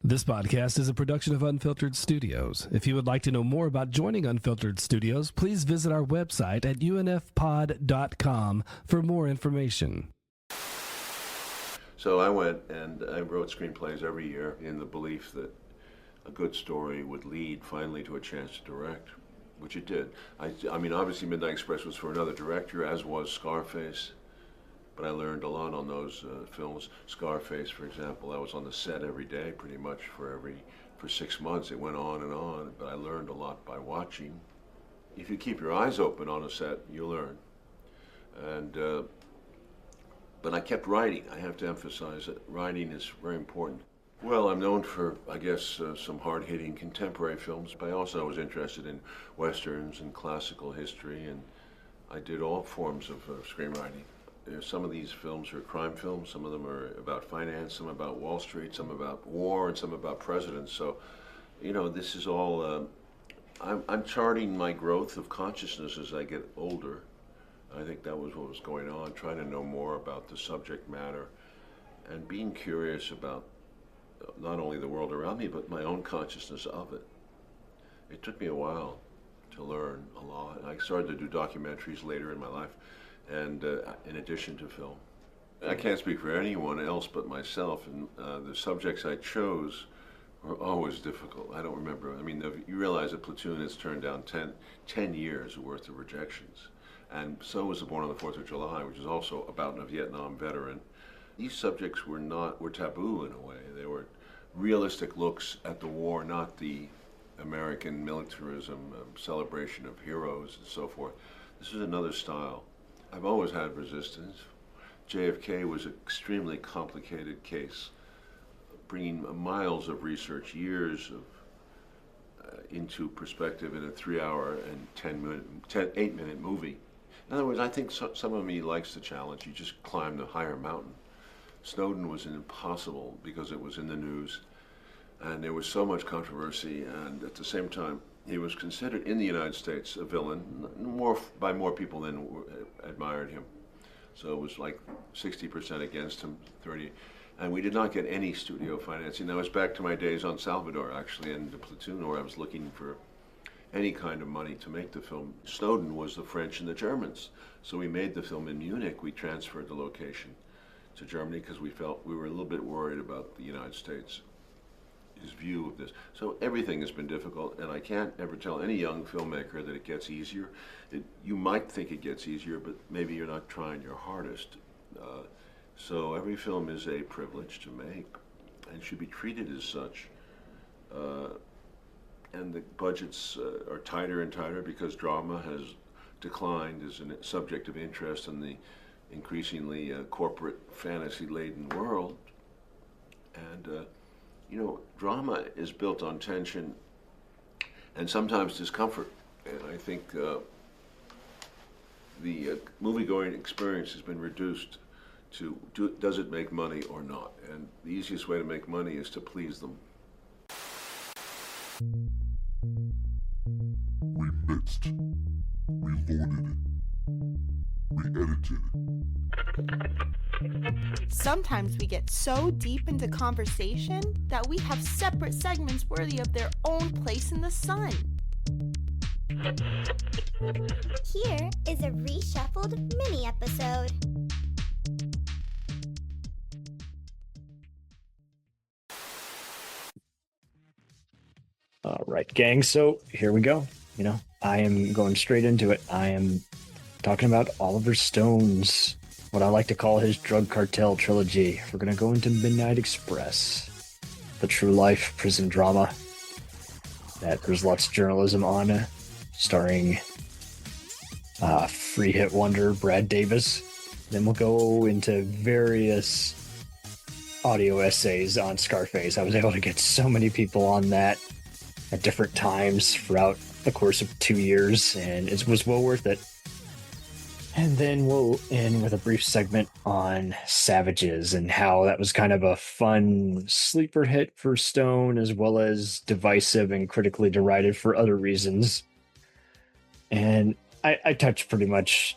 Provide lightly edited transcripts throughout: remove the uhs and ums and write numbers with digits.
This podcast is a production of Unfiltered Studios. If you would like to know more about joining Unfiltered Studios, please visit our website at unfpod.com for more information. So I went and I wrote screenplays every year in the belief that a good story would lead finally to a chance to direct, which it did. I mean, obviously Midnight Express was for another director, as was Scarface. But I learned a lot on those films. Scarface, for example, I was on the set every day, pretty much for 6 months. It went on, but I learned a lot by watching. If you keep your eyes open on a set, you learn. And but I kept writing. I have to emphasize that writing is very important. Well, I'm known for, I guess, some hard-hitting contemporary films, but I also was interested in westerns and classical history, and I did all forms of screenwriting. Some of these films are crime films, some of them are about finance, some about Wall Street, some about war, and some about presidents. So, you know, this is all, I'm charting my growth of consciousness as I get older. I think that was what was going on, trying to know more about the subject matter and being curious about not only the world around me, but my own consciousness of it. It took me a while to learn a lot. I started to do documentaries later in my life, and in addition to film. I can't speak for anyone else but myself, and the subjects I chose were always difficult. I don't remember. I mean, you realize that Platoon has turned down 10 years worth of rejections, and so was The Born on the 4th of July, which is also about a Vietnam veteran. These subjects were taboo in a way. They were realistic looks at the war, not the American militarism, celebration of heroes and so forth. This is another style. I've always had resistance. JFK was an extremely complicated case, bringing miles of research, years of into perspective in a 3-hour and 8-minute movie. In other words, I think some of me likes the challenge. You just climb the higher mountain. Snowden was impossible because it was in the news, and there was so much controversy, and at the same time, he was considered in the United States a villain, by more people than admired him. So it was like 60% against him, 30. And we did not get any studio financing. That was back to my days on Salvador, actually, and the Platoon, where I was looking for any kind of money to make the film. Snowden was the French and the Germans. So we made the film in Munich. We transferred the location to Germany because we felt we were a little bit worried about the United States, his view of this. So everything has been difficult, and I can't ever tell any young filmmaker that it gets easier. You might think it gets easier, but maybe you're not trying your hardest. So every film is a privilege to make and should be treated as such. And the budgets are tighter and tighter because drama has declined as a subject of interest in the increasingly corporate fantasy-laden world. And you know, drama is built on tension and sometimes discomfort. And I think the movie-going experience has been reduced to does it make money or not? And the easiest way to make money is to please them. We mixed, we loaded it, we edited it. Sometimes we get so deep into conversation that we have separate segments worthy of their own place in the sun. Here is a reshuffled mini episode. All right, gang. So here we go. You know, I am going straight into it. I am talking about Oliver Stone's, what I like to call his drug cartel trilogy. We're going to go into Midnight Express, the true life prison drama that there's lots of journalism on, starring free hit wonder Brad Davis. Then we'll go into various audio essays on Scarface. I was able to get so many people on that at different times throughout the course of 2 years, and it was well worth it. And then we'll end with a brief segment on Savages and how that was kind of a fun sleeper hit for Stone, as well as divisive and critically derided for other reasons. And I touch pretty much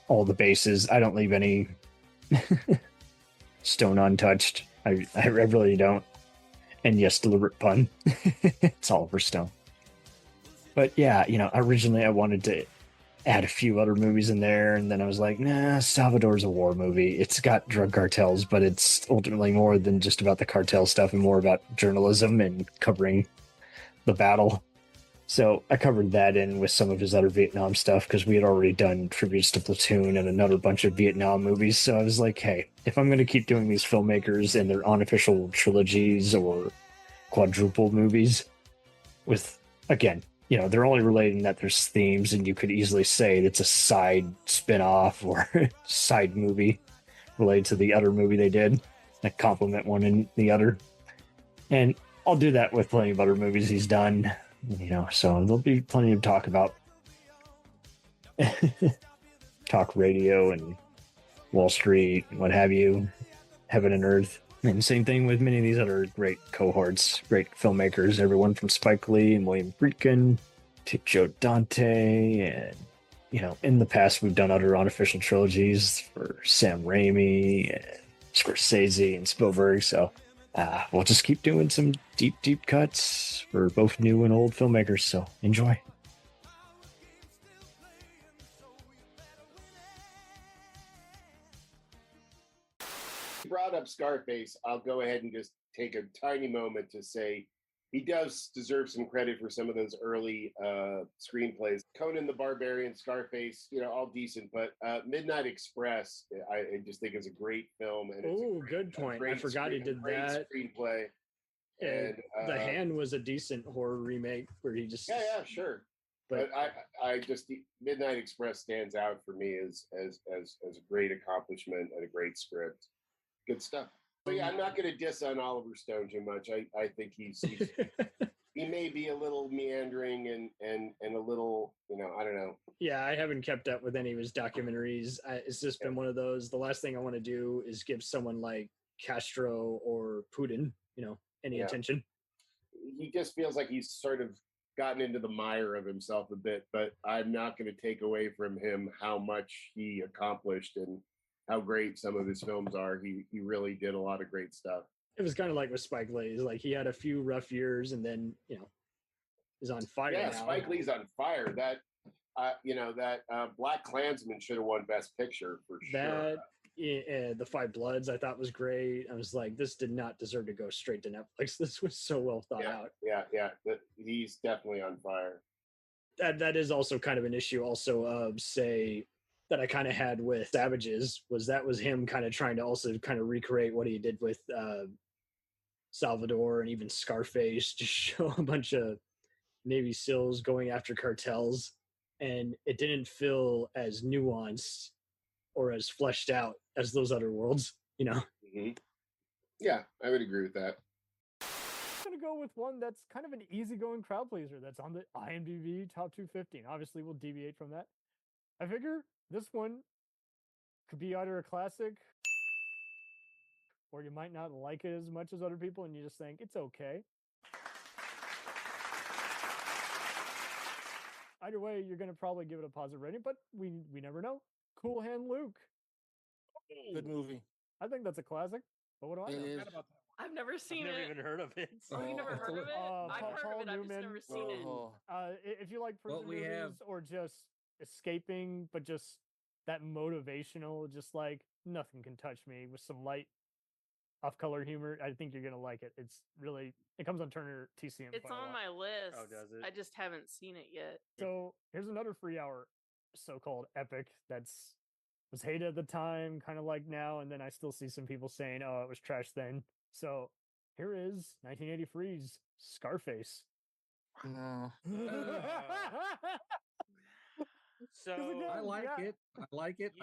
all the bases. I don't leave any Stone untouched. I really don't. And yes, deliberate pun. It's Oliver Stone. But yeah, originally I wanted to add a few other movies in there, and then I was like, nah, Salvador's a war movie. It's got drug cartels, but it's ultimately more than just about the cartel stuff and more about journalism and covering the battle. So I covered that in with some of his other Vietnam stuff because we had already done tributes to Platoon and another bunch of Vietnam movies. So I was like, hey, if I'm going to keep doing these filmmakers and their unofficial trilogies or quadruple movies with, again, they're only relating that there's themes, and you could easily say it's a side spin-off or side movie related to the other movie they did that complement one and the other. And I'll do that with plenty of other movies he's done, so there'll be plenty to talk about. Talk radio and Wall Street, what have you, heaven and earth. And same thing with many of these other great cohorts, great filmmakers, everyone from Spike Lee and William Friedkin to Joe Dante. And, in the past, we've done other unofficial trilogies for Sam Raimi and Scorsese and Spielberg. So we'll just keep doing some deep, deep cuts for both new and old filmmakers. So enjoy. Brought up Scarface, I'll go ahead and just take a tiny moment to say he does deserve some credit for some of those early screenplays. Conan the Barbarian, Scarface, all decent, but Midnight Express, I just think is a great film. Oh, good point. I forgot he did that. Screenplay. And The Hand was a decent horror remake where he just sure. But I just Midnight Express stands out for me as a great accomplishment and a great script. Good stuff. But yeah, I'm not going to diss on Oliver Stone too much. I think he's he may be a little meandering and a little, I don't know. Yeah, I haven't kept up with any of his documentaries. It's just been one of those. The last thing I want to do is give someone like Castro or Putin, any attention. He just feels like he's sort of gotten into the mire of himself a bit, but I'm not going to take away from him how much he accomplished and how great some of his films are. He really did a lot of great stuff. It was kind of like with Spike Lee. Like he had a few rough years and then, is on fire now. Spike Lee's on fire. That, Black Klansman should have won Best Picture for sure. The Five Bloods I thought was great. I was like, this did not deserve to go straight to Netflix. This was so well thought out. Yeah. He's definitely on fire. That is also kind of an issue also of, say, that I kind of had with Savages was him kind of trying to also kind of recreate what he did with Salvador and even Scarface, just show a bunch of Navy SEALs going after cartels, and it didn't feel as nuanced or as fleshed out as those other worlds, Mm-hmm. Yeah, I would agree with that. I'm going to go with one that's kind of an easygoing crowd pleaser that's on the IMDb top 250. And obviously, we'll deviate from that. I figure this one could be either a classic or you might not like it as much as other people and you just think it's okay. Either way, you're going to probably give it a positive rating, but we never know. Cool Hand Luke. Good movie. I think that's a classic. But what do I know? I've never seen it. I've never even heard of it. Oh, you never heard of it? I've heard Paul of it. I've just Newman. never seen it. If you like prison movies or just escaping, but just that motivational, just like nothing can touch me with some light off-color humor, I think you're gonna like it. It comes on Turner TCM. It's on my list. Oh, does it? I just haven't seen it yet. So here's another 3-hour so-called epic was hated at the time, kind of like now, and then I still see some people saying, "Oh, it was trash then." So here is 1983's Scarface. No. So I like it.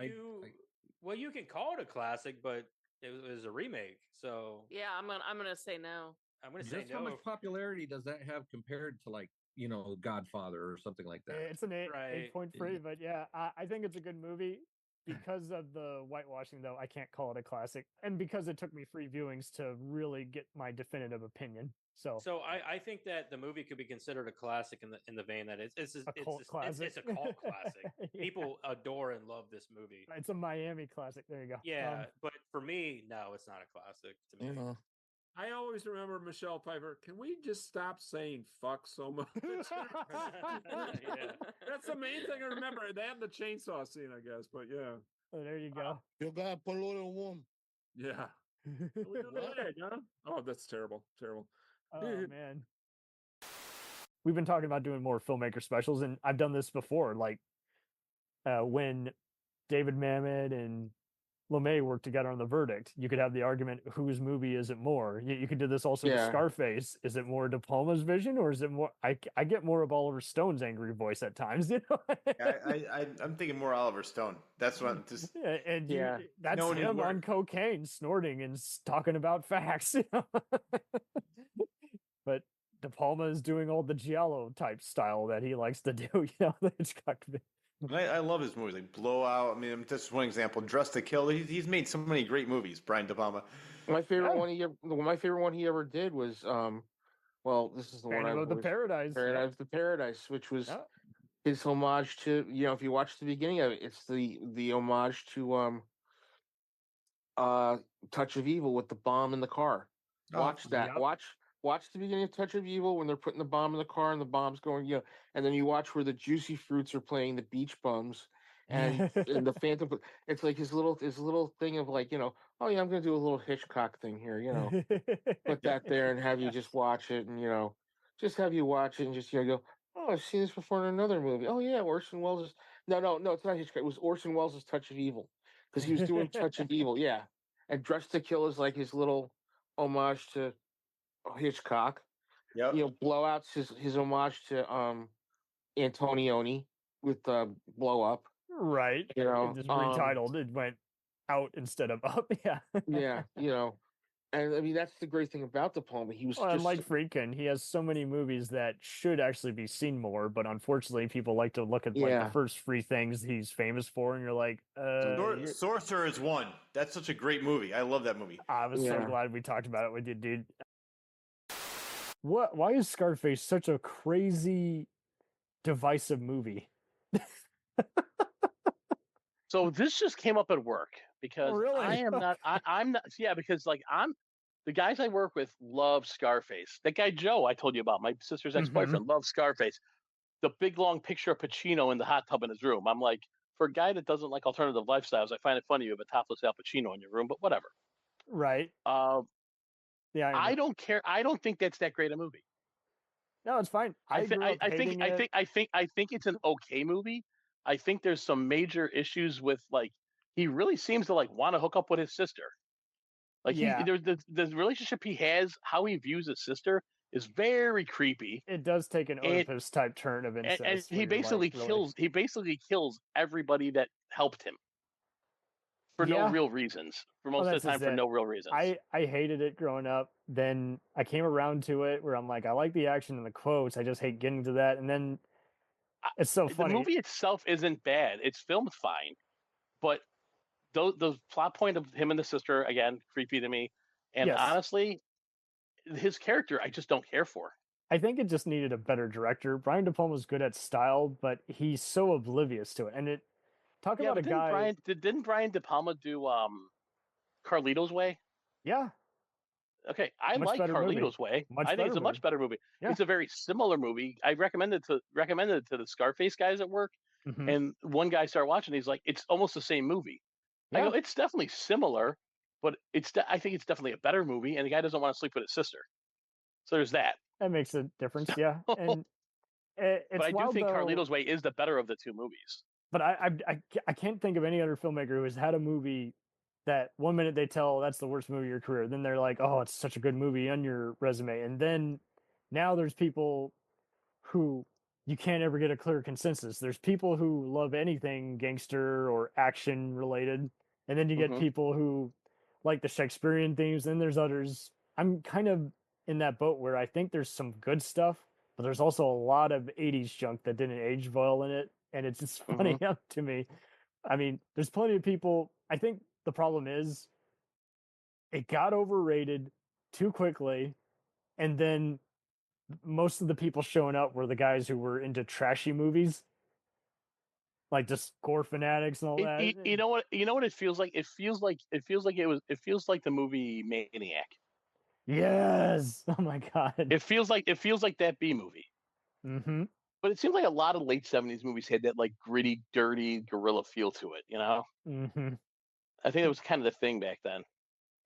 Well, you can call it a classic, but it was a remake. So yeah, I'm gonna say no. I'm gonna say no. How much popularity does that have compared to Godfather or something like that? It's an 8.3, but yeah, I think it's a good movie. Because of the whitewashing, though, I can't call it a classic. And because it took me 3 viewings to really get my definitive opinion. So I think that the movie could be considered a classic in the vein that it's a cult classic. It's a cult classic. Yeah. People adore and love this movie. It's a Miami classic. There you go. Yeah, but for me, no, it's not a classic to me. I always remember Michelle Pfeiffer. Can we just stop saying fuck so much? That's the main thing I remember. They have the chainsaw scene, I guess, but yeah. Oh, there you go. You gotta put a little warm. Yeah. We do the leg, huh? Oh, that's terrible. Terrible. Oh man. We've been talking about doing more filmmaker specials, and I've done this before. Like when David Mamet and LeMay worked together on The Verdict, you could have the argument, whose movie is it more? You could do this also with Scarface. Is it more De Palma's vision, or is it more? I get more of Oliver Stone's angry voice at times. You know, I'm thinking more Oliver Stone. That's what I'm just. That's him on cocaine, snorting and talking about facts. You know? But De Palma is doing all the giallo type style that he likes to do. You know, the Hitchcock. I love his movies, like Blowout. I mean, just one example. Dress to Kill. He's made so many great movies. Brian De Palma. My favorite one he ever did was this is the Phantom of the Paradise. Paradise of the Paradise, which was his homage to, if you watch the beginning of it, it's the homage to Touch of Evil with the bomb in the car. Watch that. Watch the beginning of Touch of Evil when they're putting the bomb in the car and the bomb's going, and then you watch where the Juicy Fruits are playing the Beach Bums and and the Phantom. It's like his little thing of like, oh yeah, I'm gonna do a little Hitchcock thing here, put that there and have you just watch it and just have you watch it and just go, oh, I've seen this before in another movie. Oh yeah, Orson Welles. No, it's not Hitchcock. It was Orson Welles' Touch of Evil because he was doing Touch of Evil, yeah. And Dress to Kill is like his little homage to Hitchcock. Blowout's his homage to Antonioni with Blow Up. Right. Just retitled. It went out instead of up. Yeah. And I mean that's the great thing about De Palma. He was just like Friedkin. He has so many movies that should actually be seen more, but unfortunately, people like to look at like the first three things he's famous for, and you're like, Sorcerer is one. That's such a great movie. I love that movie. I was so glad we talked about it with you, dude. Why is Scarface such a crazy, divisive movie? So this just came up at work because I'm not. Yeah, because the guys I work with love Scarface. That guy Joe I told you about, my sister's ex-boyfriend, loves Scarface. The big long picture of Pacino in the hot tub in his room. I'm like, for a guy that doesn't like alternative lifestyles, I find it funny you have a topless Al Pacino in your room, but whatever. Right. I don't care. I don't think that's that great a movie. No, it's fine. I think it's an okay movie. I think there's some major issues with he really seems to want to hook up with his sister. The relationship he has, how he views his sister is very creepy. It does take an Oedipus type turn of incest. And he basically kills everybody that helped him. For no real reasons. For most of the time, for no real reasons. I hated it growing up. Then I came around to it where I'm like, I like the action and the quotes. I just hate getting to that. And then it's so funny. The movie itself isn't bad. It's filmed fine. But the plot point of him and the sister, again, creepy to me. And honestly, his character, I just don't care for. I think it just needed a better director. Brian De Palma's good at style, but he's so oblivious to it. And talk about a guy. Didn't Brian De Palma do Carlito's Way? Yeah. Okay, I like Carlito's Way. I think it's a much better movie. Yeah. It's a very similar movie. I recommended it to the Scarface guys at work, and one guy started watching. He's like, "It's almost the same movie." Yeah. I go, "It's definitely similar, but I think it's definitely a better movie." And the guy doesn't want to sleep with his sister, so there's that. That makes a difference, yeah. And but I do think Carlito's Way is the better of the two movies. But I can't think of any other filmmaker who has had a movie that 1 minute they tell that's the worst movie of your career. Then they're like, oh, it's such a good movie on your resume. And then now there's people who you can't ever get a clear consensus. There's people who love anything gangster or action related. And then you get people who like the Shakespearean themes. Then there's others. I'm kind of in that boat where I think there's some good stuff, but there's also a lot of 80s junk that didn't age well in it. And it's just funny to me. I mean, there's plenty of people. I think the problem is it got overrated too quickly. And then most of the people showing up were the guys who were into trashy movies, like just gore fanatics and all that. You know what it feels like? It feels like the movie Maniac. Yes. Oh my god. It feels like that B movie. Mm-hmm. But it seems like a lot of late '70s movies had that like gritty, dirty guerrilla feel to it. You know, Mm-hmm. I think it was kind of the thing back then.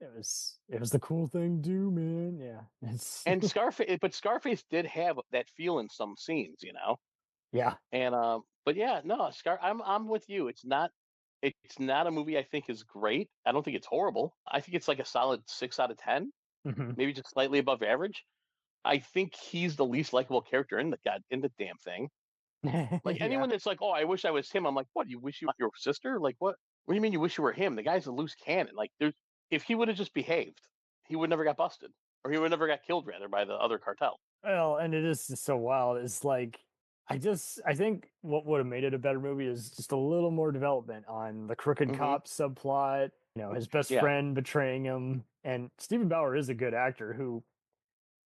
It was the cool thing to do, man. Yeah. It's And Scarface did have that feel in some scenes. You know, yeah. and but yeah, no, I'm with you. It's not a movie I think is great. I don't think it's horrible. I think it's like a solid 6 out of 10, Mm-hmm. maybe just slightly above average. I think he's the least likable character in the damn thing. Like anyone that's like, oh, I wish I was him. I'm like, what? You wish you were your sister? Like what? What do you mean you wish you were him? The guy's a loose cannon. Like if he would have just behaved, he would never got busted, or he would never got killed rather by the other cartel. Well, and it is just so wild. It's like I think what would have made it a better movie is just a little more development on the crooked cop subplot. You know, his best friend betraying him, and Stephen Bauer is a good actor who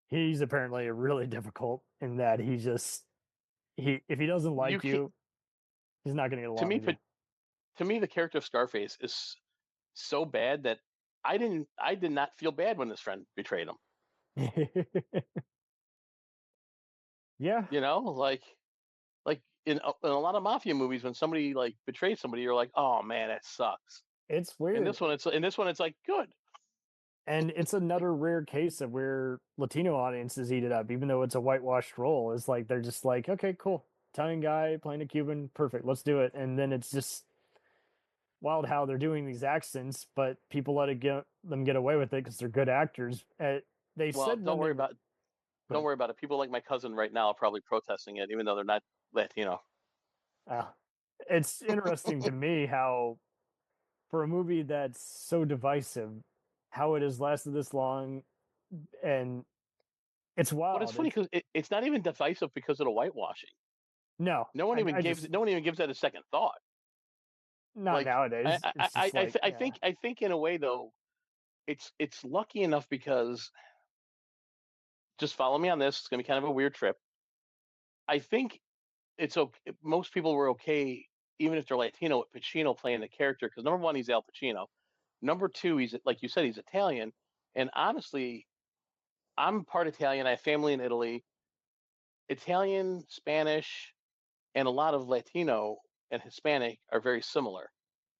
he's apparently really difficult in that if he doesn't like you, he's not going to get along with you. To me, the character of Scarface is so bad that I did not feel bad when his friend betrayed him. Yeah, you know, like in a lot of mafia movies, when somebody like betrays somebody, you're like, oh man, that sucks. It's weird. In this one, it's like good. And it's another rare case of where Latino audiences eat it up, even though it's a whitewashed role. It's like they're just like, okay, cool, Italian guy playing a Cuban, perfect, let's do it. And then it's just wild how they're doing these accents, but people let them get away with it because they're good actors. Don't worry about it. People like my cousin right now are probably protesting it, even though they're not Latino. It's interesting to me how, for a movie that's so divisive, how it has lasted this long, and it's wild. But it's funny because it's not even divisive because of the whitewashing. No one even gives that a second thought. Not nowadays. I think in a way though, it's lucky enough because, just follow me on this. It's gonna be kind of a weird trip. I think it's okay. Most people were okay, even if they're Latino, with Pacino playing the character because number one, he's Al Pacino. Number two, he's like you said, he's Italian. And honestly, I'm part Italian. I have family in Italy. Italian, Spanish, and a lot of Latino and Hispanic are very similar.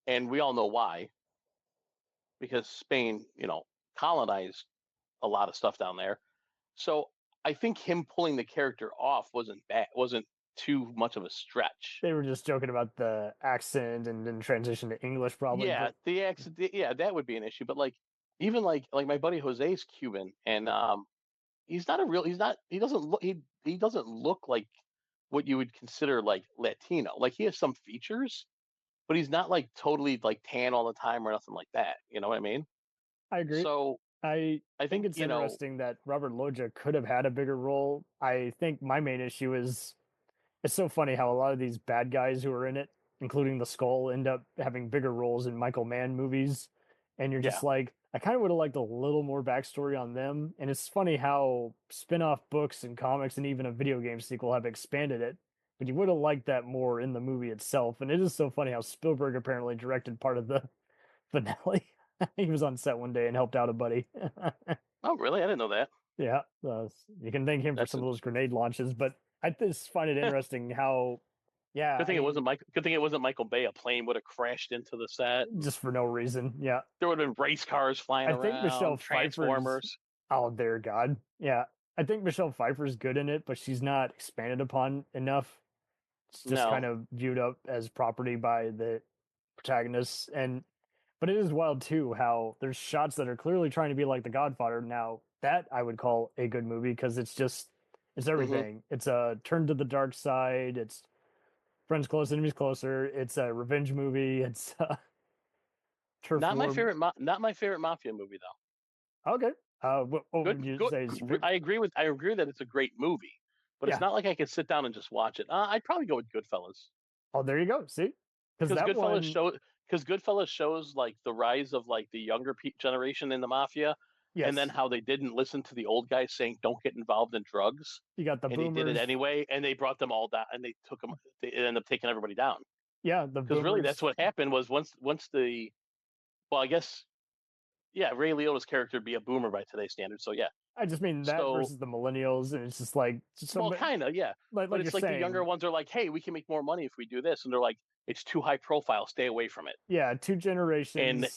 And we all know why. Because Spain, colonized a lot of stuff down there. So I think him pulling the character off wasn't too much of a stretch. They were just joking about the accent and then transition to English, probably. Yeah, the accent. Yeah, that would be an issue. But even like my buddy Jose's Cuban, and he doesn't look like what you would consider like Latino. Like he has some features, but he's not like totally like tan all the time or nothing like that. You know what I mean? I agree. So I think it's interesting that Robert Loggia could have had a bigger role. I think my main issue is it's so funny how a lot of these bad guys who are in it, including the Skull, end up having bigger roles in Michael Mann movies. And you're just like, I kind of would have liked a little more backstory on them. And it's funny how spin-off books and comics and even a video game sequel have expanded it. But you would have liked that more in the movie itself. And it is so funny how Spielberg apparently directed part of the finale. He was on set one day and helped out a buddy. Oh, really? I didn't know that. Yeah. You can thank him for some of those grenade launches. But I just find it interesting how, Good thing it wasn't Michael Bay. A plane would have crashed into the set just for no reason. Yeah, there would have been race cars flying around. I think Michelle Transformers. Oh, dear God. Yeah, I think Michelle Pfeiffer's good in it, but she's not expanded upon enough. It's just kind of viewed up as property by the protagonists, but it is wild too how there's shots that are clearly trying to be like The Godfather. Now that I would call a good movie because it's everything. Mm-hmm. It's a turn to the dark side. It's friends close, enemies closer. It's a revenge movie. It's not my favorite mafia movie though. Okay. What would you say? I agree that it's a great movie, but it's not like I could sit down and just watch it. I'd probably go with Goodfellas. Oh, there you go. See, because Goodfellas shows like the rise of like the younger generation in the mafia. Yes. And then how they didn't listen to the old guys saying don't get involved in drugs. You got the boomers. And he did it anyway, and they brought them all down, and they ended up taking everybody down. Yeah, because really that's what happened was once I guess Ray Liotta's character would be a boomer by today's standards. So yeah. I just mean that versus the millennials, and it's just like kind of, yeah. But it's like the younger ones are like, hey, we can make more money if we do this, and they're like, it's too high profile, stay away from it. Yeah, two generations. And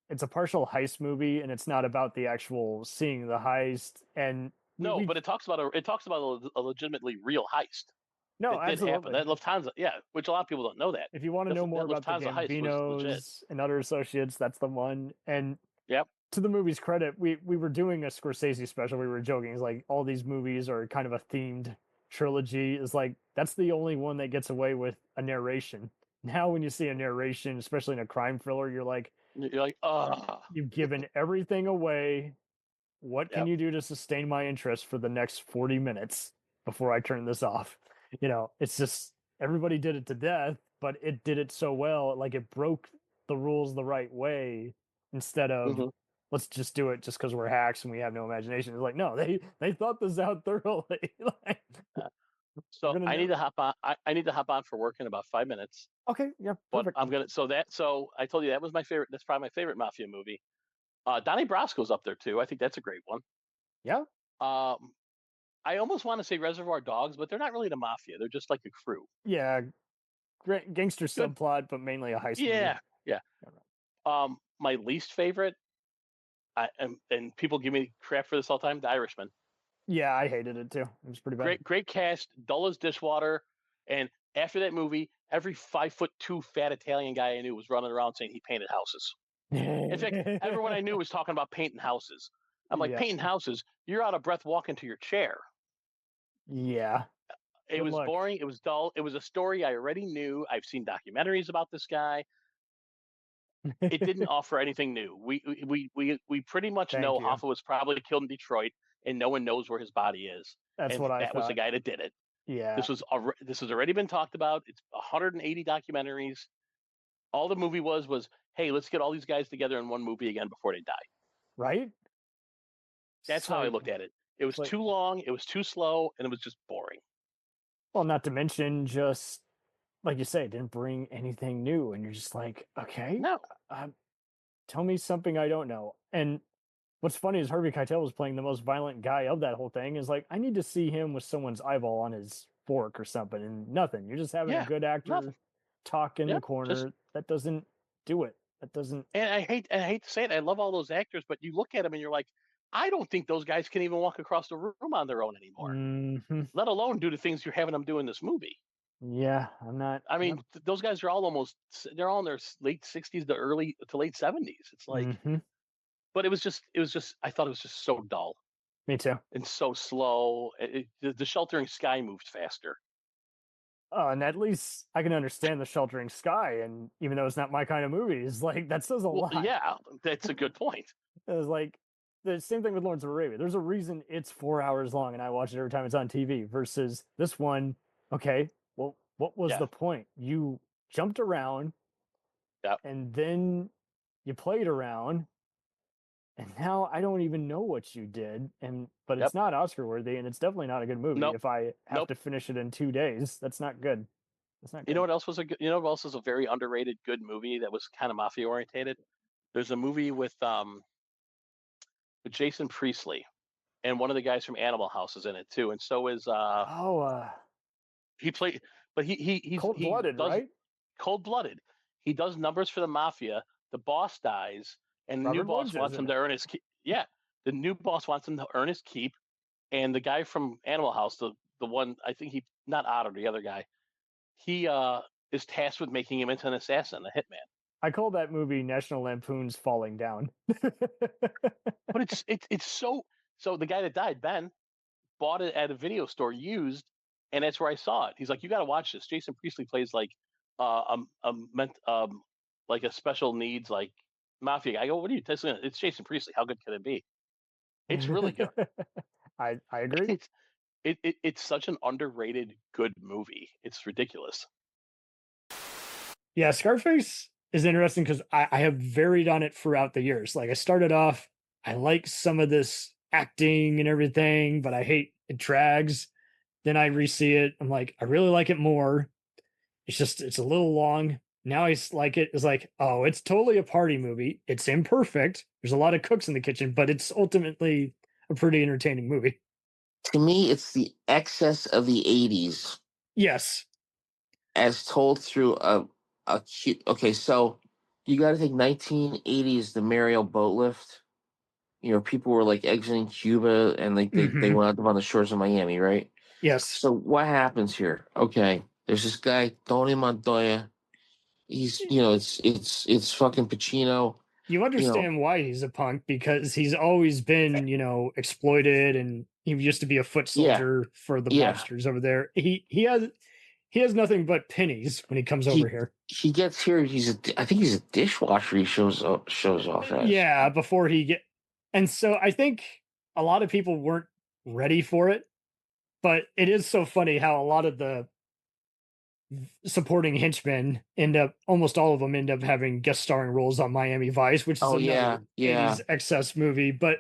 it's a partial heist movie, and it's not about the actual seeing the heist. And but it talks about a legitimately real heist. No, it did happen. That Lufthansa, which a lot of people don't know that. If you want to know more about the Gambinos and other associates, that's the one. And to the movie's credit, we were doing a Scorsese special. We were joking. It's like all these movies are kind of a themed trilogy. Is like that's the only one that gets away with a narration. Now, when you see a narration, especially in a crime thriller, you're like, you've given everything away. What can you do to sustain my interest for the next 40 minutes before I turn this off? You know, it's just everybody did it to death, but it did it so well, like it broke the rules the right way instead of let's just do it just because we're hacks and we have no imagination. It's like, no, they thought this out thoroughly. So I need to hop on. I need to hop on for work in about 5 minutes. Okay, yeah, perfect. But I'm gonna. So I told you that was my favorite. That's probably my favorite mafia movie. Donnie Brasco's up there too. I think that's a great one. Yeah. I almost want to say Reservoir Dogs, but they're not really the mafia. They're just like a crew. Yeah, great gangster subplot, but mainly a heist. Yeah. My least favorite, and people give me crap for this all the time, The Irishman. Yeah, I hated it too. It was pretty bad. Great cast, dull as dishwater. And after that movie, every 5'2" fat Italian guy I knew was running around saying he painted houses. In fact, everyone I knew was talking about painting houses. I'm like, painting houses? You're out of breath walking to your chair. Yeah. It was boring. It was dull. It was a story I already knew. I've seen documentaries about this guy. It didn't offer anything new. We pretty much know Hoffa was probably killed in Detroit, and no one knows where his body is. That's what I thought. That was the guy that did it. Yeah. This has already been talked about. It's 180 documentaries. All the movie was, hey, let's get all these guys together in one movie again before they die. Right? That's how I looked at it. It was too long, it was too slow, and it was just boring. Well, not to mention just, like you say, it didn't bring anything new. And you're just like, okay, no, tell me something I don't know. And what's funny is Harvey Keitel was playing the most violent guy of that whole thing. Is like, I need to see him with someone's eyeball on his fork or something, and nothing. You're just having a good actor talk in the corner. That doesn't do it. That doesn't. And I hate to say it. I love all those actors, but you look at them and you're like, I don't think those guys can even walk across the room on their own anymore. Let alone do the things you're having them do in this movie. Yeah, I'm not. I mean, those guys are all they're all in their late 60s to late 70s. It's like, but it was just, I thought it was just so dull. Me too. And so slow. The Sheltering Sky moved faster. Oh, and at least I can understand The Sheltering Sky, and even though it's not my kind of movie, it's like that says a lot. Yeah, that's a good point. It was like the same thing with Lawrence of Arabia. There's a reason it's 4 hours long, and I watch it every time it's on TV. Versus this one, okay, well, what was the point? You jumped around, and then you played around, and now I don't even know what you did. But it's not Oscar worthy, and it's definitely not a good movie. If I have to finish it in 2 days, that's not good. That's not good. You know what else was what else is a very underrated good movie that was kind of mafia orientated? There's a movie with Jason Priestley, and one of the guys from Animal House is in it too, and so is he played, but he's Cold-Blooded, right? Cold-Blooded. He does numbers for the mafia. The boss dies, and the new boss wants him to earn his keep. Yeah, the new boss wants him to earn his keep, and the guy from Animal House, the one I think he not Otter, the other guy, he is tasked with making him into an assassin, a hitman. I call that movie National Lampoon's Falling Down. But it's so the guy that died, Ben, bought it at a video store used, and that's where I saw it. He's like, you got to watch this. Jason Priestley plays like like a special needs like mafia guy. I go, what are you testing? It's Jason Priestley. How good can it be? It's really good. I agree. It's such an underrated good movie. It's ridiculous. Yeah, Scarface is interesting because I have varied on it throughout the years. Like I started off, I like some of this acting and everything, but I hate it drags. Then I re-see it. I'm like, I really like it more. It's a little long. now he's like it's like, oh, it's totally a party movie. It's imperfect. There's a lot of cooks in the kitchen, but it's ultimately a pretty entertaining movie. To me, it's the excess of the '80s. Yes. As told through a cute. Okay, so you got to think 1980s, the Mariel boat lift. People were like exiting Cuba and they went up on the shores of Miami, right? Yes. So what happens here? Okay, there's this guy Tony Montoya. He's it's fucking Pacino. You understand why he's a punk, because he's always been exploited, and he used to be a foot soldier for the mobsters over there. He has nothing but pennies when he comes over here. He gets here. I think he's a dishwasher. He shows off as. Yeah, before and so I think a lot of people weren't ready for it, but it is so funny how a lot of the supporting henchmen almost all of them end up having guest starring roles on Miami Vice, which is another 80s excess movie. But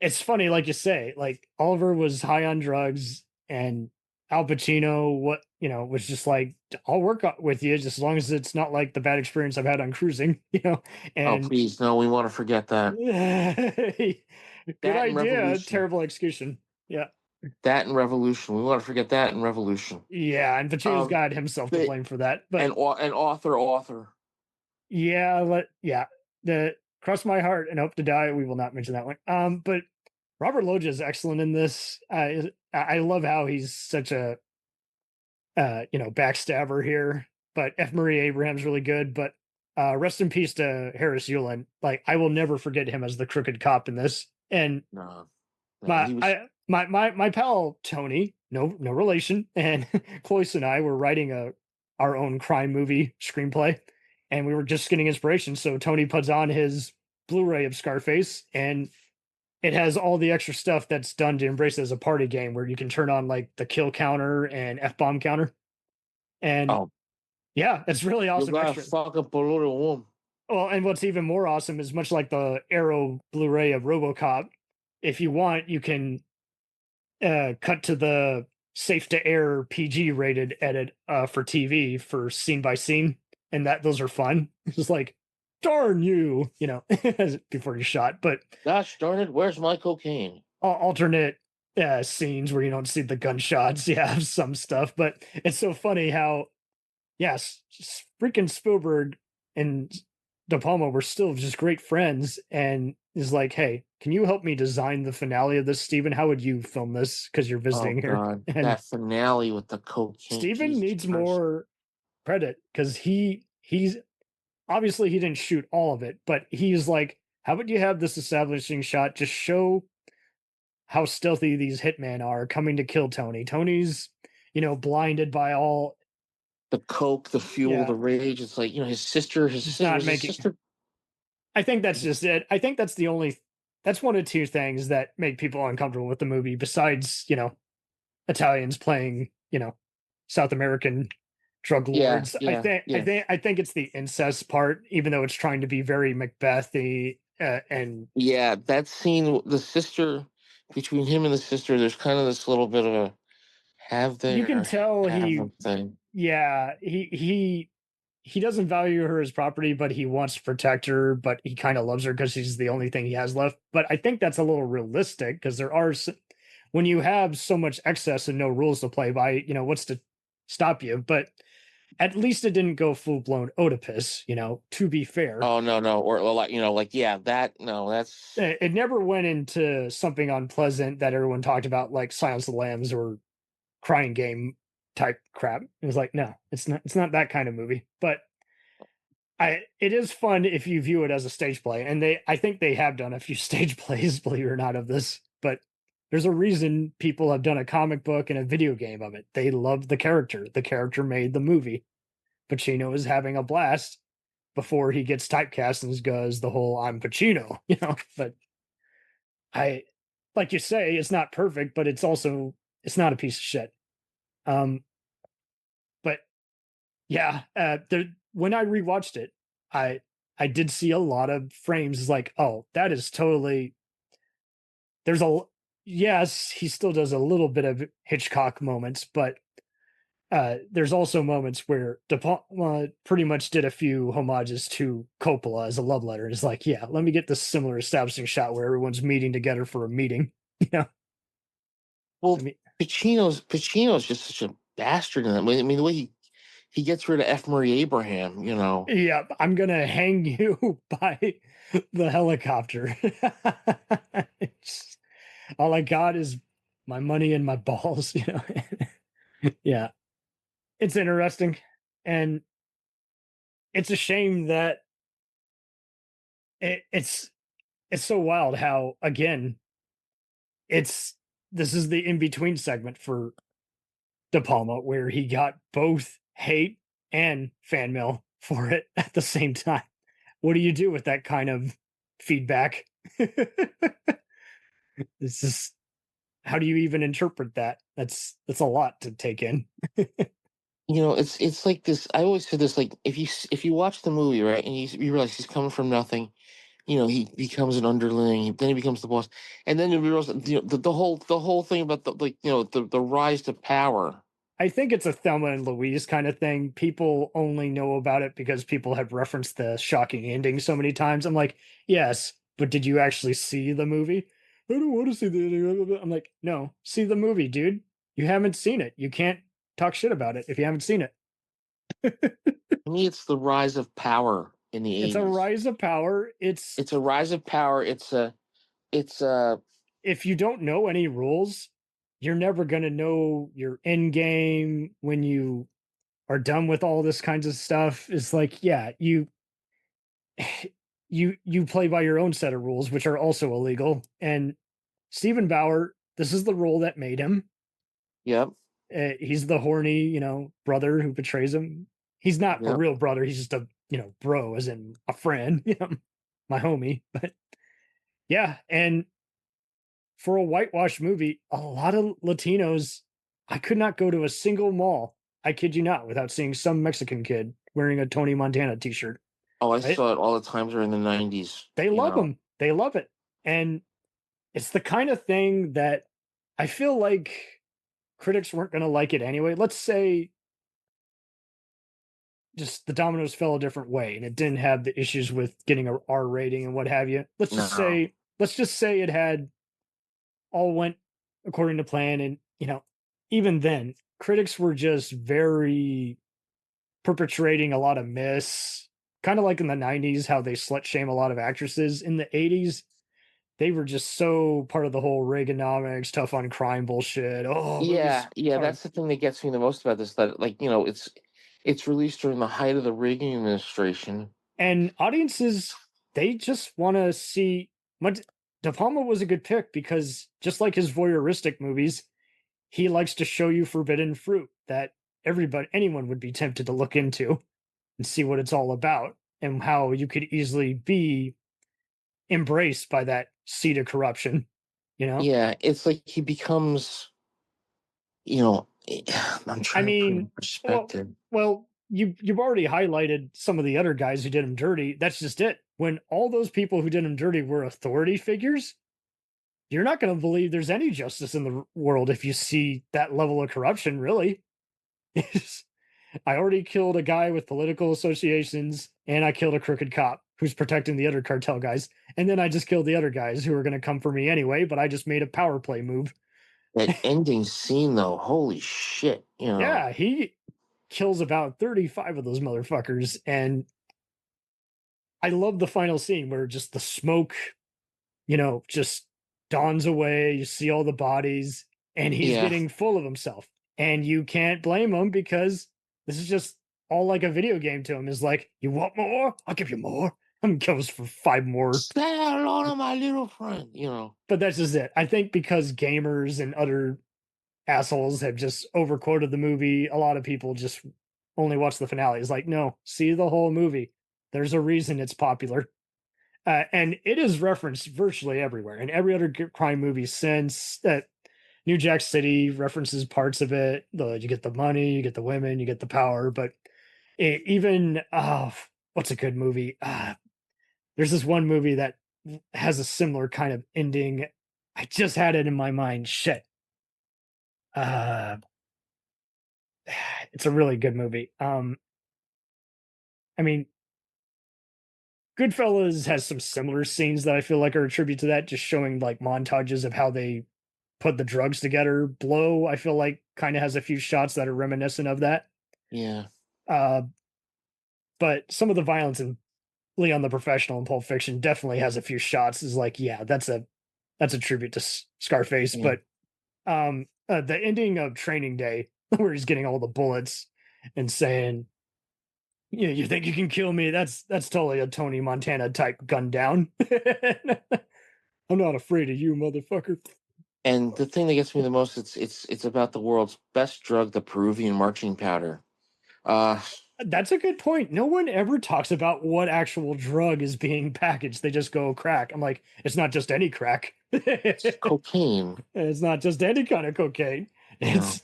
it's funny, like you say, like Oliver was high on drugs, and Al Pacino, was just like, I'll work with you just as long as it's not like the bad experience I've had on cruising, And oh, please, no, we want to forget that. Good idea. Terrible execution. Yeah. That and Revolution. We want to forget that and Revolution. Yeah, and Pacino's got himself to blame for that. But and author. Yeah, the Cross My Heart and Hope to Die. We will not mention that one. But Robert Loggia is excellent in this. I love how he's such a backstabber here. But F. Murray Abraham's really good. But rest in peace to Harris Yulin. Like, I will never forget him as the crooked cop in this. And my pal Tony, no relation, and Cloyce and I were writing our own crime movie screenplay, and we were just getting inspiration. So Tony puts on his Blu-ray of Scarface, and it has all the extra stuff that's done to embrace it as a party game, where you can turn on like the kill counter and F-bomb counter. And yeah, it's really awesome. You gotta fuck up a little woman. Well, and what's even more awesome is, much like the Arrow Blu-ray of RoboCop, if you want, you can cut to the safe to air PG rated edit for TV for scene by scene, and those are fun. It's just like, darn you, before you shot. But gosh darn it, where's my cocaine? Alternate scenes where you don't see the gunshots. Yeah, some stuff, but it's so funny how, yes, freaking Spielberg and De Palma were still just great friends, and is like, hey, can you help me design the finale of this, Steven? How would you film this? Because you're visiting here. And that finale with the cocaine. Steven needs more credit, because he's obviously he didn't shoot all of it, but he's like, how about you have this establishing shot just show how stealthy these hitmen are coming to kill Tony. Tony's, blinded by all the coke, the fuel, the rage. It's like, his sister. I think that's just it. I think that's that's one of two things that make people uncomfortable with the movie, besides, Italians playing, South American drug lords. I think it's the incest part, even though it's trying to be very Macbethy and that scene, the sister, between him and the sister, there's kind of this little bit of a you can tell he doesn't value her as property, but he wants to protect her, but he kind of loves her because she's the only thing he has left. But I think that's a little realistic, because when you have so much excess and no rules to play by, what's to stop you? But at least it didn't go full blown Oedipus, to be fair. Oh, no. Or that's. It never went into something unpleasant that everyone talked about, like Silence of the Lambs or Crying Game type crap. It was like, no, it's not that kind of movie. But it is fun if you view it as a stage play. And I think they have done a few stage plays, believe it or not, of this. But there's a reason people have done a comic book and a video game of it. They love the character. The character made the movie. Pacino is having a blast before he gets typecast and goes the whole "I'm Pacino," But like you say, it's not perfect, but it's not a piece of shit. But yeah, when I rewatched it, I did see a lot of frames like, oh, that is totally. Yes, he still does a little bit of Hitchcock moments, but there's also moments where De Palma pretty much did a few homages to Coppola as a love letter. It's like, yeah, let me get this similar establishing shot where everyone's meeting together for a meeting. Yeah. Well, Pacino's just such a bastard in that. I mean, the way he gets rid of F. Murray Abraham, you know. Yeah, I'm gonna hang you by the helicopter. All I got is my money and my balls, you know. Yeah, it's interesting, and it's a shame that it's so wild how again it's this is the in between segment for De Palma where he got both hate and fan mail for it at the same time. What do you do with that kind of feedback? This is how do you even interpret that? That's a lot to take in. You know, it's like this. I always say this: like if you watch the movie, right, and you realize he's coming from nothing, you know, he becomes an underling, then he becomes the boss, and then you realize the whole thing about the rise to power. I think it's a Thelma and Louise kind of thing. People only know about it because people have referenced the shocking ending so many times. I'm like, yes, but did you actually see the movie? I don't want to see the ending. I'm like, no, see the movie, dude. You haven't seen it. You can't talk shit about it if you haven't seen it. To me, it's the rise of power in the 80s. It's a rise of power. It's a rise of power. It's a if you don't know any rules, you're never going to know your end game when you are done with all this kinds of stuff. It's like, yeah, you play by your own set of rules, which are also illegal. And Stephen Bauer, this is the role that made him. Yep. He's the horny, you know, brother who betrays him. He's not a real brother. He's just a, you know, bro, as in a friend, you know, my homie. But yeah, and for a whitewash movie, a lot of Latinos, I could not go to a single mall, I kid you not, without seeing some Mexican kid wearing a Tony Montana t-shirt. Oh, I saw it all the time during the 90s. They love him. They love it. And it's the kind of thing that I feel like critics weren't going to like it anyway. Let's say just the dominoes fell a different way and it didn't have the issues with getting a R rating and what have you. Let's just say it had all went according to plan. And, you know, even then, critics were just very perpetrating a lot of myths, kind of like in the 90s, how they slut shame a lot of actresses. In the 80s, they were just so part of the whole Reaganomics, tough on crime bullshit. Oh, yeah. That's the thing that gets me the most about this. That, like, you know, it's released during the height of the Reagan administration, and audiences, they just want to see. De Palma was a good pick because just like his voyeuristic movies, he likes to show you forbidden fruit that anyone would be tempted to look into and see what it's all about and how you could easily be embraced by that seed of corruption, you know? Yeah, it's like he becomes, you know, I'm trying to put it in perspective. Well, you've already highlighted some of the other guys who did him dirty. That's just it. When all those people who did him dirty were authority figures, you're not going to believe there's any justice in the world if you see that level of corruption, really. I already killed a guy with political associations, and I killed a crooked cop who's protecting the other cartel guys. And then I just killed the other guys who are going to come for me anyway, but I just made a power play move. That ending scene, though, holy shit. You know? Yeah, he kills about 35 of those motherfuckers. And I love the final scene where just the smoke, you know, just dawns away. You see all the bodies, and he's getting full of himself. And you can't blame him because this is just all like a video game to him. Is like, you want more? I'll give you more. I'm goes for 5 more. Say hello to my little friend, you know. But that's just it. I think because gamers and other assholes have just overquoted the movie, a lot of people just only watch the finale. It's like, no, see the whole movie. There's a reason it's popular. And it is referenced virtually everywhere. In every other crime movie since that, New Jack City references parts of it. You get the money, you get the women, you get the power. But even, what's a good movie? There's this one movie that has a similar kind of ending. I just had it in my mind. Shit. it's a really good movie. I mean, Goodfellas has some similar scenes that I feel like are a tribute to that, just showing like montages of how they put the drugs together. Blow, I feel like, kind of has a few shots that are reminiscent of that. Yeah. But some of the violence in Leon the Professional and Pulp Fiction definitely has a few shots. Is like, yeah, that's a tribute to Scarface. Yeah. But the ending of Training Day, where he's getting all the bullets and saying, "Yeah, you think you can kill me? That's totally a Tony Montana type gun down. I'm not afraid of you, motherfucker." And the thing that gets me the most, it's about the world's best drug, the Peruvian marching powder. That's a good point. No one ever talks about what actual drug is being packaged. They just go crack. I'm like, it's not just any crack. It's cocaine. It's not just any kind of cocaine. It's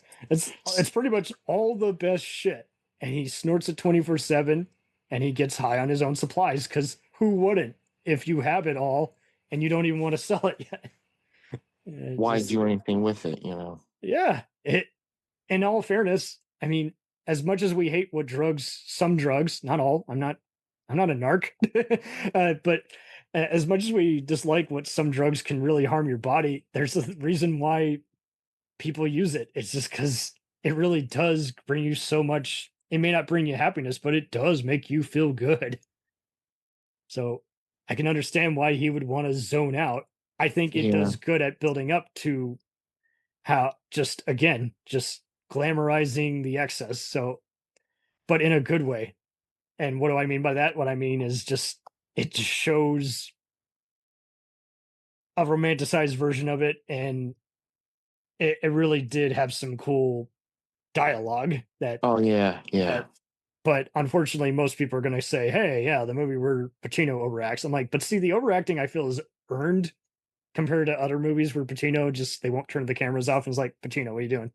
pretty much all the best shit. And he snorts it 24/7, and he gets high on his own supplies, because who wouldn't if you have it all and you don't even want to sell it yet? Why do anything with it, Yeah. In all fairness, I mean, as much as we hate what some drugs, not all, I'm not a narc, but as much as we dislike what some drugs can really harm your body, there's a reason why people use it. It's just because it really does bring you so much. It may not bring you happiness, but it does make you feel good. So I can understand why he would want to zone out. I think it does good at building up to how just glamorizing the excess. So, but in a good way. And what do I mean by that? What I mean is it just shows a romanticized version of it. And it really did have some cool dialogue that. Oh, yeah. But unfortunately, most people are going to say, hey, yeah, the movie where Pacino overacts. I'm like, but see, the overacting I feel is earned compared to other movies where Pacino they won't turn the cameras off and it's like, Pacino, what are you doing?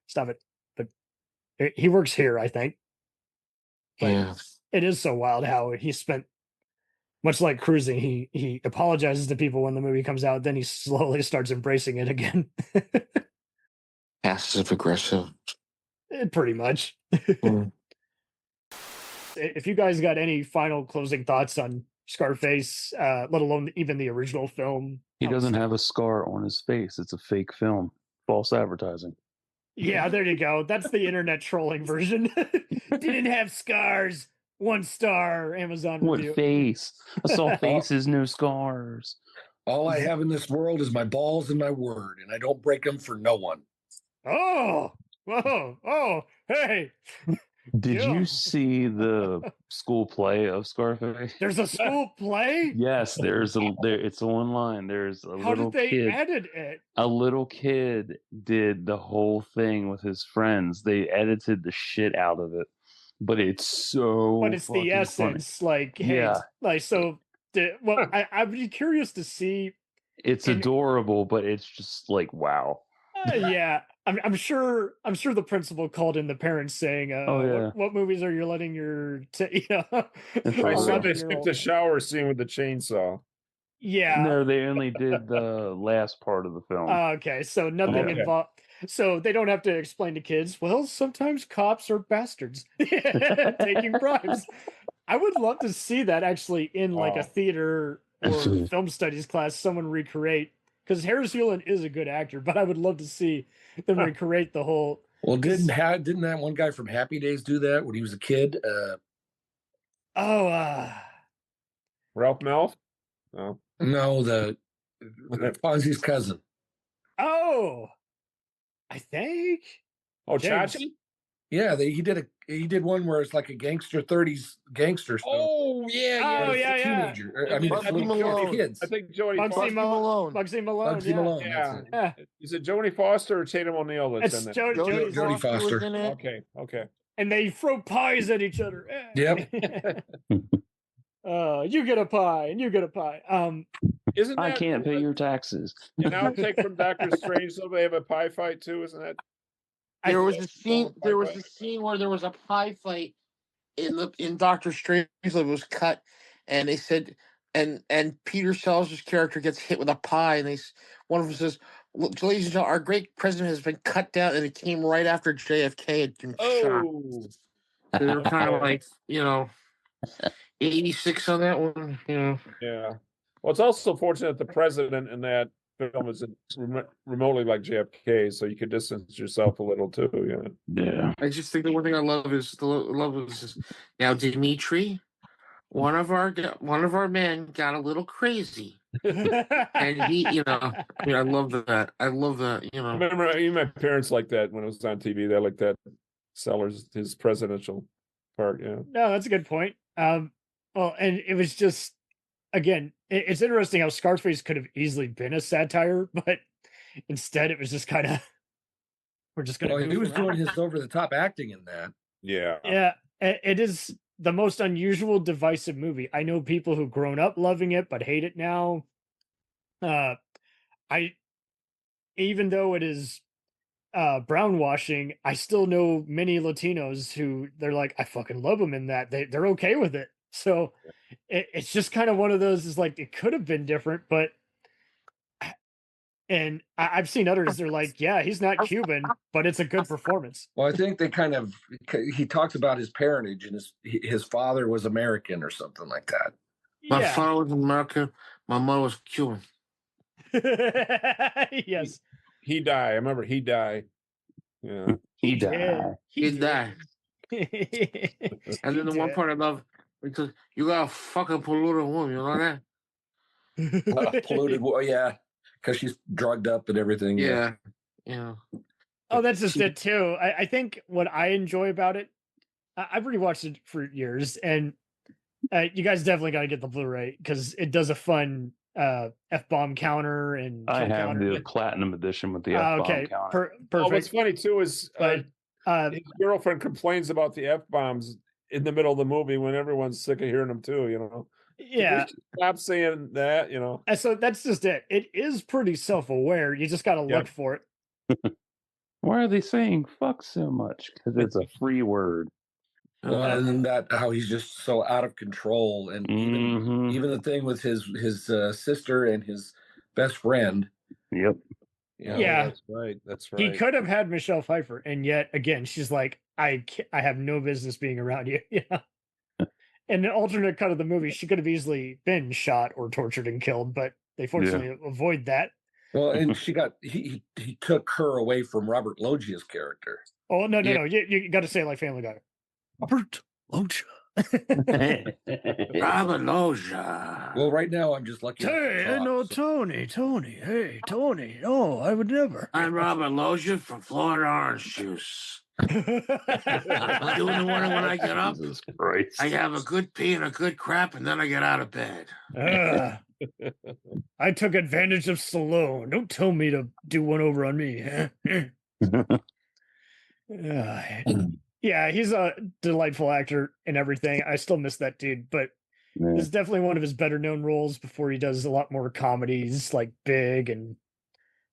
Stop it. But he works here, I think. But it is so wild how he spent, much like Cruising, he apologizes to people when the movie comes out, then he slowly starts embracing it again. Passive aggressive. Pretty much. If you guys got any final closing thoughts on Scarface, let alone even the original film. He doesn't have a scar on his face. It's a fake film. False advertising. Yeah, there you go. That's the internet trolling version. Didn't have scars. 1 star Amazon review. What face? I saw faces, no scars. All I have in this world is my balls and my word, and I don't break them for no one. Oh, whoa, oh, hey. Did you see the school play of Scarface? There's a school play? Yes, it's online. There's a How little did they kid. edit it? A little kid did the whole thing with his friends. They edited the shit out of it. But it's so But it's the essence, funny. like, hey, Yeah. like, so, I'd be curious to see. It's adorable, but it's just like, wow. Yeah, I'm sure the principal called in the parents saying, what movies are you letting your I saw they skipped the shower scene with the chainsaw. Yeah. No, they only did the last part of the film. Okay, so nothing involved. So they don't have to explain to kids, well, sometimes cops are bastards taking bribes. I would love to see that actually in like a theater or film studies class, someone recreate. Because Harris Yulin is a good actor, but I would love to see them recreate the whole. Well, didn't that one guy from Happy Days do that when he was a kid? Ralph Malph? No. No, the Fonzie's cousin. Oh, I think. Oh, Chachi? Yeah, he did one where it's like a gangster 30s gangster stuff. Oh yeah. Oh yeah, teenager. I mean, kids. I think Jodie Bugsy Malone. Bugsy Malone. Yeah. Is it Jodie Foster or Tatum O'Neal that's in it? Jodie Foster. Okay. And they throw pies at each other. Yep. You get a pie, and you get a pie. Isn't that, I can't pay your taxes. An outtake from Doctor Strange? So they have a pie fight too, isn't that? There was a scene where there was a pie fight in Doctor Strange that was cut, and they said, and Peter Sellers' character gets hit with a pie, and one of them says, ladies and gentlemen, our great president has been cut down, and it came right after JFK had been shot. They were kind of like, 86 on that one. Yeah. Well, it's also fortunate the president in that film isn't remotely like JFK, so you could distance yourself a little too. Yeah. I just think the one thing I love is now Dimitri, one of our men got a little crazy, and he, I love that. I love that. I remember even my parents liked that when it was on TV. They liked that Sellers, his presidential part. Yeah. No, that's a good point. Well, and it was just, again, it's interesting how Scarface could have easily been a satire, but instead it was just kind of, we're just going to. Well, he was doing his over-the-top acting in that. Yeah. Yeah, it is the most unusual, divisive movie. I know people who've grown up loving it but hate it now. Even though it is brownwashing, I still know many Latinos who they're like, I fucking love them in that. They're okay with it. So it's just kind of one of those, is like, it could have been different, but and I've seen others, they're like, yeah, he's not Cuban, but it's a good performance. Well, I think he talks about his parentage, and his father was American or something like that. My father was American, my mother was Cuban. Yes. He died. I remember he died. Yeah. He died. And then the one part I love, because you got a fucking polluted woman, you know that? Polluted, yeah, because she's drugged up and everything. Yeah. Oh, that's just it too. I think what I enjoy about it, I've rewatched it for years, and you guys definitely got to get the Blu-ray because it does a fun F-bomb counter and I have counter. the platinum edition with the F-bomb counter. Perfect. What's funny too is his girlfriend complains about the F-bombs in the middle of the movie when everyone's sick of hearing them too. Yeah. Stop saying that. And so that's just it. It is pretty self-aware. You just got to look for it. Why are they saying fuck so much? Because it's a free word. Well, and that how he's just so out of control, and even the thing with his sister and his best friend. Yep. Yeah, that's right. That's right. He could have had Michelle Pfeiffer, and yet again, she's like, I have no business being around you. Yeah. And an alternate cut of the movie, she could have easily been shot or tortured and killed, but they fortunately avoid that. Well, and he took her away from Robert Loggia's character. Oh no! You got to say it like Family Guy. Robert Loggia. Robert Loggia. Well, right now I'm just lucky. Hey, Tony. Hey, Tony. Oh, I would never. I'm Robert Loggia from Florida Orange Juice. I'm doing the morning when I get up. Jesus Christ. I have a good pee and a good crap, and then I get out of bed. I took advantage of Stallone. Don't tell me to do one over on me. Yeah, he's a delightful actor and everything. I still miss that dude, but this is definitely one of his better known roles before he does a lot more comedies like Big and.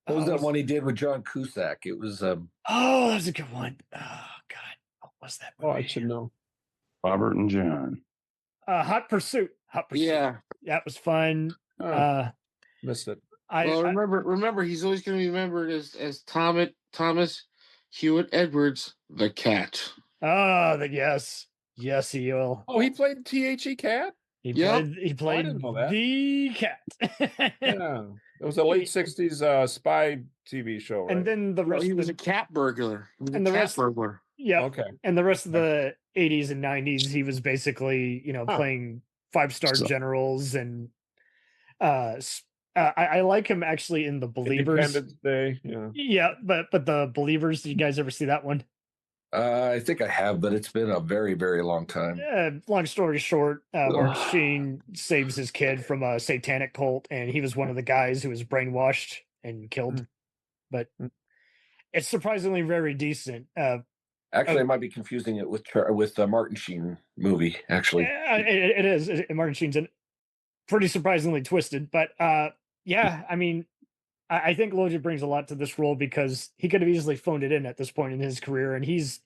What was that one he did with John Cusack? It was Oh, that was a good one. Oh God, what was that movie? Oh, I should know. Robert and John. Hot Pursuit. Yeah, that was fun. Missed it. Remember, he's always going to be remembered as Thomas Hewitt Edwards, the cat. Yes, he will. Oh, he played The Cat. He played the cat. Yeah, it was a late '60s spy TV show. Right? And then the rest. He was a cat burglar. Burglar. Yeah. Okay. And the rest of the '80s and '90s, he was basically playing 5-star generals and. I like him actually in The Believers. Independence Day. Yeah, but the Believers. Did you guys ever see that one? I think I have, but it's been a very, very long time. Long story short, Martin Sheen saves his kid from a satanic cult, and he was one of the guys who was brainwashed and killed. But it's surprisingly very decent. Actually, I might be confusing it with the Martin Sheen movie. Actually, it is. Martin Sheen's pretty surprisingly twisted, but yeah, I mean, I think Loggia brings a lot to this role because he could have easily phoned it in at this point in his career, and he's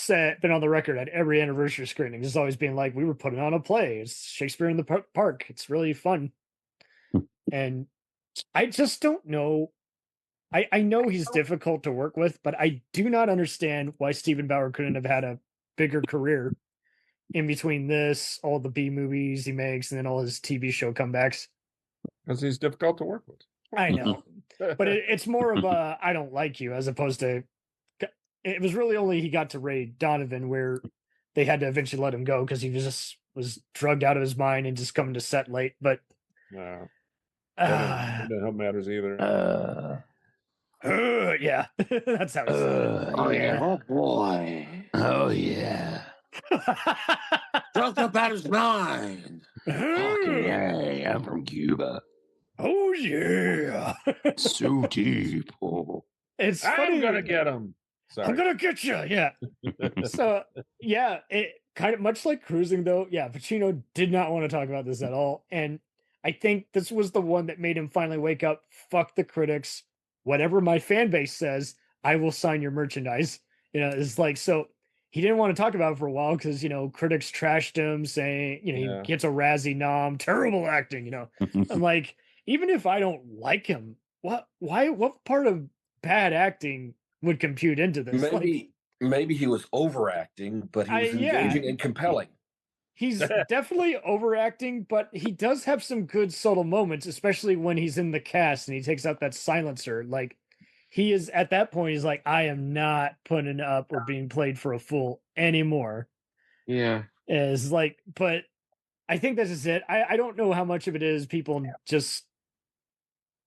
been on the record at every anniversary screening. He's always being like, "We were putting on a play. It's Shakespeare in the Park. It's really fun." And I just don't know I know he's difficult to work with, but I do not understand why Stephen Bauer couldn't have had a bigger career in between this, all the B movies he makes, and then all his TV show comebacks. Because he's difficult to work with. I know, but it's more of a I don't like you as opposed to. It was really only he got to Ray Donovan where they had to eventually let him go because he was drugged out of his mind and just coming to set late. But no, that don't matters either. Yeah, that's how. Oh yeah, oh boy, oh yeah. Drunk about his mind. Okay, I'm from Cuba. Oh yeah, so deep. Oh. It's funny. I'm gonna get him. Sorry. I'm gonna get you. Yeah. So yeah, it kind of much like Cruising though. Yeah, Pacino did not want to talk about this at all, and I think this was the one that made him finally wake up. Fuck the critics. Whatever my fan base says, I will sign your merchandise. It's like so. He didn't want to talk about it for a while because critics trashed him, saying he gets a Razzie nom, terrible acting. I'm like, even if I don't like him, what part of bad acting would compute into this? Maybe he was overacting, but he was engaging and compelling. He's definitely overacting, but he does have some good subtle moments, especially when he's in the cast and he takes out that silencer. Like he is at that point, he's like, I am not putting up or being played for a fool anymore. Yeah. Is like, but I think this is it. I don't know how much of it is people just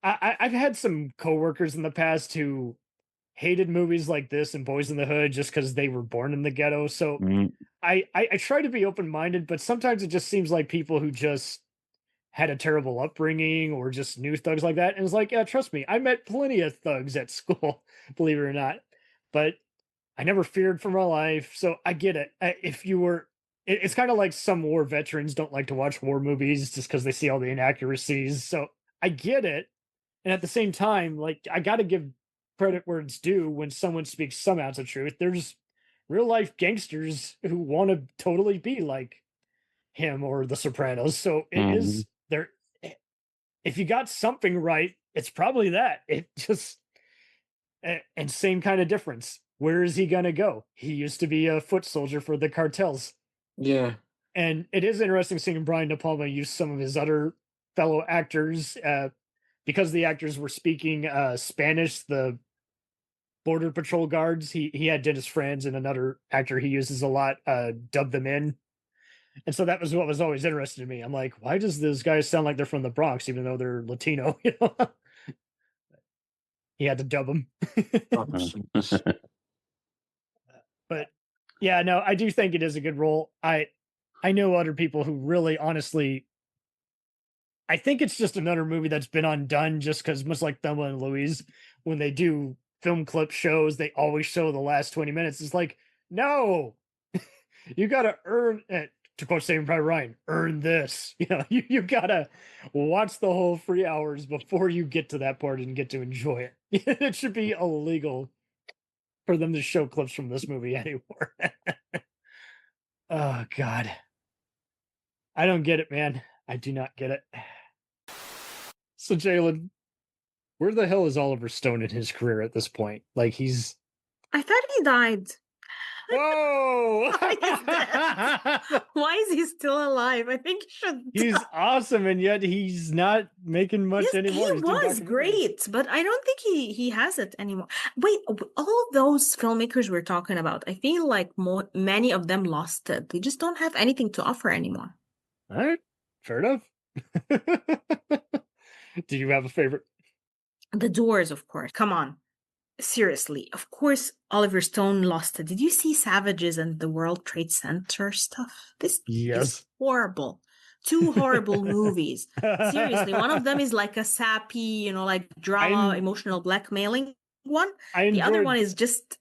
I've had some coworkers in the past who hated movies like this and Boys in the Hood just because they were born in the ghetto. So I try to be open-minded, but sometimes it just seems like people who just had a terrible upbringing or just knew thugs like that. And it's like, yeah, trust me, I met plenty of thugs at school, believe it or not. But I never feared for my life. So I get it. It's kind of like some war veterans don't like to watch war movies just because they see all the inaccuracies. So I get it. And at the same time, like, I got to give credit where it's due when someone speaks some ounce of truth. There's real life gangsters who want to totally be like him or the Sopranos. So it is there. If you got something right, it's probably that. It just, and same kind of difference. Where is he going to go? He used to be a foot soldier for the cartels. Yeah. And it is interesting seeing Brian De Palma use some of his other fellow actors because the actors were speaking Spanish, the Border Patrol guards. He had Dennis Franz and another actor he uses a lot dub them in. And so that was what was always interesting to me. I'm like, why does those guys sound like they're from the Bronx, even though they're Latino? He had to dub them. But yeah, no, I do think it is a good role. I know other people who really honestly, I think it's just another movie that's been undone just because much like Thelma and Louise, when they do film clip shows, they always show the last 20 minutes. It's like, no, you got to earn it. To quote Saving Private Ryan, earn this. You gotta watch the whole 3 hours before you get to that part and get to enjoy it. It should be illegal for them to show clips from this movie anymore. Oh God, I don't get it, man. I do not get it. So Jalen, where the hell is Oliver Stone in his career at this point? Like I thought he died. Whoa! Why is he still alive? I think he's awesome, and yet he's not making much anymore. He was great, but I don't think he has it anymore. Wait, all those filmmakers we're talking about, I feel like many of them lost it. They just don't have anything to offer anymore. All right, fair enough. Do you have a favorite? The Doors, of course. Come on. Seriously, of course, Oliver Stone lost it. Did you see Savages and the World Trade Center stuff? This is horrible. 2 horrible movies. Seriously, one of them is like a sappy, like drama, emotional blackmailing one. The other one is just...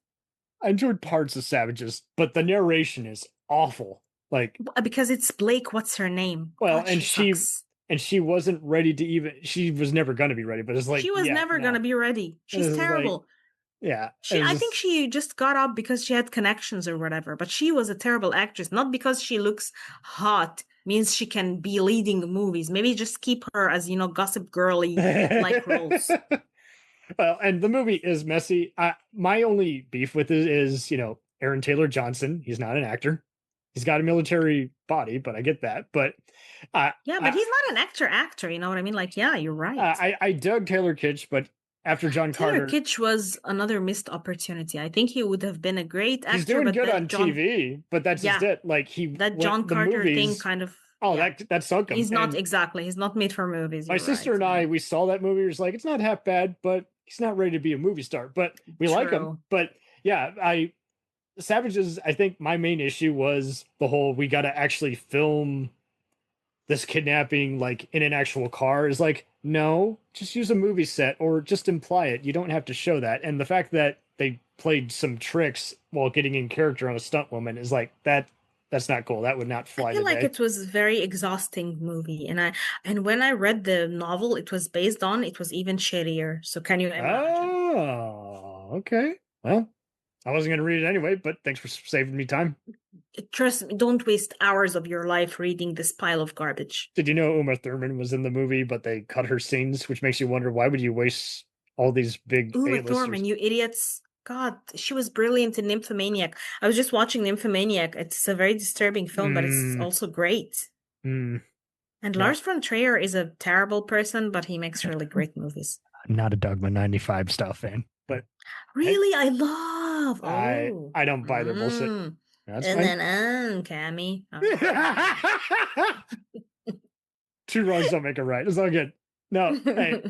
I enjoyed parts of Savages, but the narration is awful. Like because it's Blake, what's her name? Well, God, she wasn't ready to even... She was never going to be ready, but it's like... She was never going to be ready. She's terrible. Like, yeah. I think she just got up because she had connections or whatever, but she was a terrible actress. Not because she looks hot means she can be leading movies. Maybe just keep her as, gossip girly like roles. Well, and the movie is messy. My only beef with it is, Aaron Taylor Johnson. He's not an actor. He's got a military body, but I get that. But yeah, but he's not an actor. You know what I mean? Like, yeah, you're right. I dug Taylor Kitsch, but after John Taylor Carter, Kitsch was another missed opportunity. I think he would have been a great actor. he's doing but good that on TV, but that's just it. Like that John Carter thing kind of. Oh, that sunk him. He's not exactly. He's not made for movies. My sister and I, we saw that movie. It was like, it's not half bad, but he's not ready to be a movie star. But we like him. But yeah, Savages, I think my main issue was the whole, we got to actually film this kidnapping like in an actual car. Is like, no, just use a movie set or just imply it. You don't have to show that. And the fact that they played some tricks while getting in character on a stunt woman is like, that's not cool. That would not fly I feel today. like it was a very exhausting movie, and when I read the novel it was based on, it was even shittier. So can you imagine? Oh, okay. Well, I wasn't going to read it anyway, but thanks for saving me time. Trust me, don't waste hours of your life reading this pile of garbage. Did you know Uma Thurman was in the movie, but they cut her scenes, which makes you wonder, why would you waste all these big Uma A-listers? Thurman, you idiots. God, she was brilliant in Nymphomaniac. I was just watching Nymphomaniac. It's a very disturbing film, but it's also great. And Lars von Trier is a terrible person, but he makes really great movies. Not a Dogma 95 style fan, but really, I love. I don't buy their bullshit. That's and fine. then Cammy. Two wrongs don't make a right. It's all good. No, hey.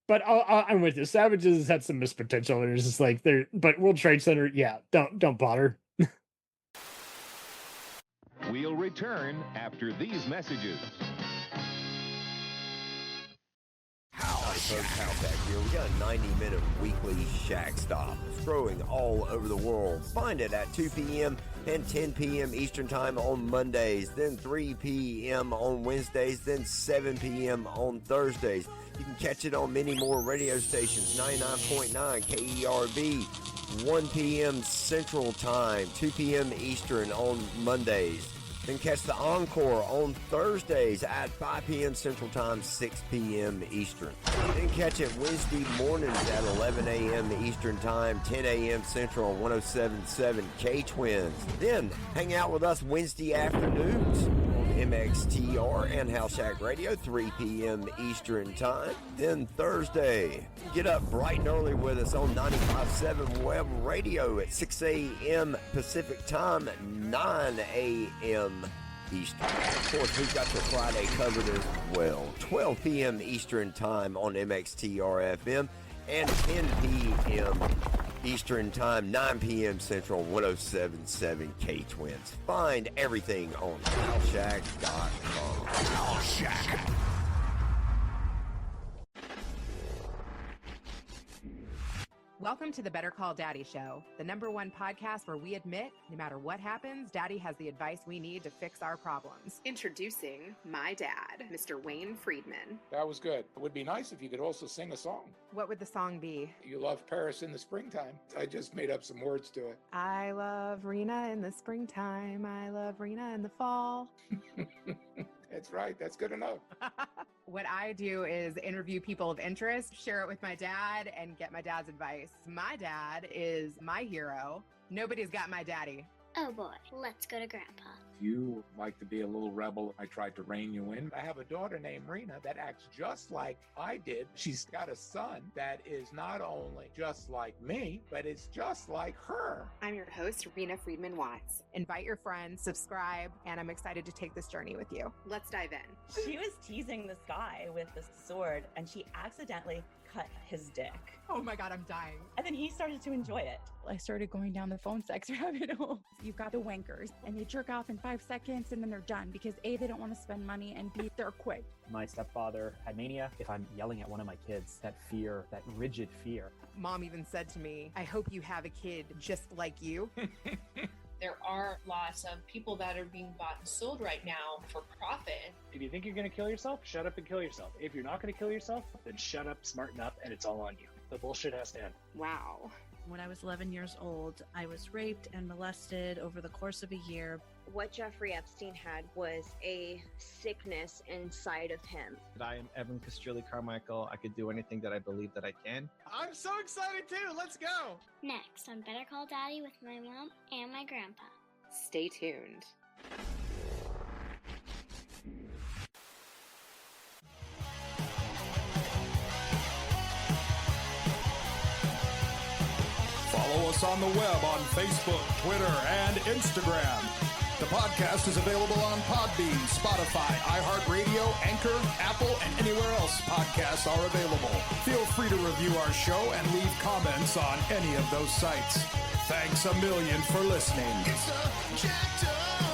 But I'm with you. Savages had some missed potential. There's just like but World Trade Center, yeah, don't bother. We'll return after these messages. Folks, Hal back here. We got a 90-minute weekly Shack Stop. It's growing all over the world. Find it at 2 p.m. and 10 p.m. Eastern Time on Mondays, then 3 p.m. on Wednesdays, then 7 p.m. on Thursdays. You can catch it on many more radio stations, 99.9 KERB, 1 p.m. Central Time, 2 p.m. Eastern on Mondays. Then catch the encore on Thursdays at 5 p.m. Central Time, 6 p.m. Eastern. Then catch it Wednesday mornings at 11 a.m. Eastern Time, 10 a.m. Central on 107.7 K-Twins. Then hang out with us Wednesday afternoons on MXTR and House Shack Radio, 3 p.m. Eastern Time. Then Thursday, get up bright and early with us on 95.7 Web Radio at 6 a.m. Pacific Time, 9 a.m. Eastern. Of course, we've got your Friday covered as well. 12 p.m. Eastern Time on MXTR FM and 10 p.m. Eastern Time, 9 p.m. Central, 107.7 K-Twins. Find everything on HalShack.com. HalShack. Welcome to the Better Call Daddy Show, the #1 podcast where we admit, no matter what happens, Daddy has the advice we need to fix our problems. Introducing my dad, Mr. Wayne Friedman. That was good. It would be nice if you could also sing a song. What would the song be? You love Paris in the springtime. I just made up some words to it. I love Rena in the springtime. I love Rena in the fall. That's right. That's good enough. What I do is interview people of interest, share it with my dad, and get my dad's advice. My dad is my hero. Nobody's got my daddy. Oh boy, let's go to Grandpa. You like to be a little rebel. I tried to rein you in. I have a daughter named Rena that acts just like I did. She's got a son that is not only just like me, but it's just like her. I'm your host, Rena Friedman Watts. Invite your friends, subscribe, and I'm excited to take this journey with you. Let's dive in. She was teasing this guy with this sword, and she accidentally cut his dick. Oh my God, I'm dying. And then he started to enjoy it. I started going down the phone sex rabbit hole. You've got the wankers, and they jerk off in 5 seconds, and then they're done because A, they don't want to spend money, and B, they're quick. My stepfather had mania. If I'm yelling at one of my kids, that fear, that rigid fear. Mom even said to me, I hope you have a kid just like you. There are lots of people that are being bought and sold right now for profit. If you think you're going to kill yourself, shut up and kill yourself. If you're not going to kill yourself, then shut up, smarten up, and it's all on you. The bullshit has to end. Wow. When I was 11 years old, I was raped and molested over the course of a year what Jeffrey Epstein had was a sickness inside of him. I am Evan Castrilli Carmichael. I could do anything that I believe that I can. I'm so excited too. Let's go. Next on Better Call Daddy with my mom and my grandpa. Stay tuned. Follow us on the web on Facebook, Twitter, and Instagram. The podcast is available on Podbean, Spotify, iHeartRadio, Anchor, Apple, and anywhere else podcasts are available. Feel free to review our show and leave comments on any of those sites. Thanks a million for listening. It's a jacked up